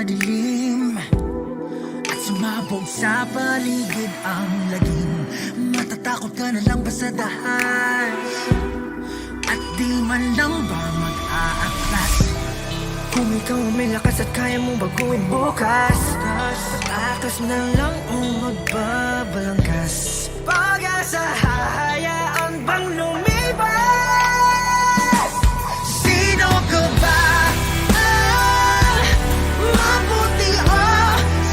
madilim at sumabog sa paligid ang lagim. Matatakot ka na lang ba sa dahas? At di man lang ba mag-aaklas? Kung ikaw may lakas at kaya mong baguhin bukas, takas na lang o magbabalangkas. Pag-asa hahayaan bang lumipas? Sino ka ba? Mabuti o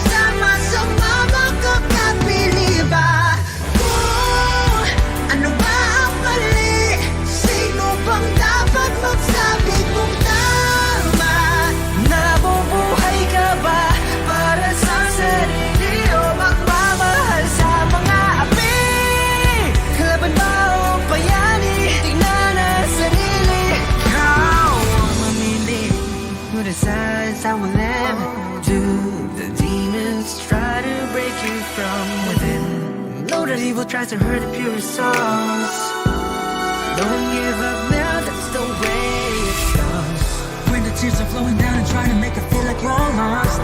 sama-sama makakapili ba? Kung ano ba ang mali? Sino bang dapat magsabi kung tama? Nabubuhay ka ba para sa sarili o magmamahal sa mga api? Kalaban ba o bayani? Tingnan ang sarili. Ikaw ang mamili. You decide how will end. Do the demons try to break you from within? Know that evil tries to hurt the purest souls. Don't give up now, that's the way it goes. When the tears are flowing down and trying to make it feel like you're lost,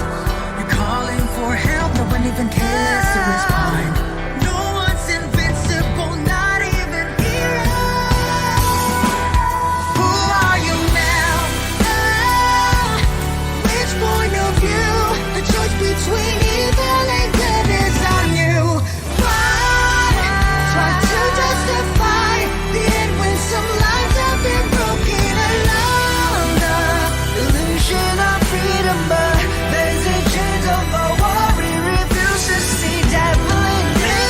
you're calling for help, no one even cares to respond. No one's invincible, not even heroes. Who are you now? Which point of view? The choice between evil and good is on you. Why try to justify the end when some lives have been broken along the Illusion of freedom, but there's a chance of a war. We refuse to see devil in me.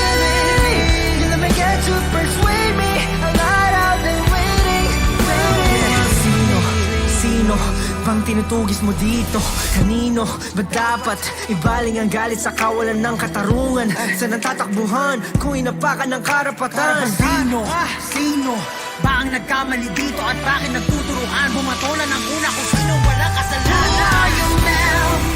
You let me get to persuade me. I'm not out there waiting. Sino bang tinutugis mo dito? Kanino ba dapat ibaling ang galit sa kawalan ng katarungan? Saan ang tatakbuhan kung inapakan ng karapatan? Sino ba ang nagkamali dito at bakit nagtuturuan? Bumatola ng una kung sino walang kasalanan. Who are you now?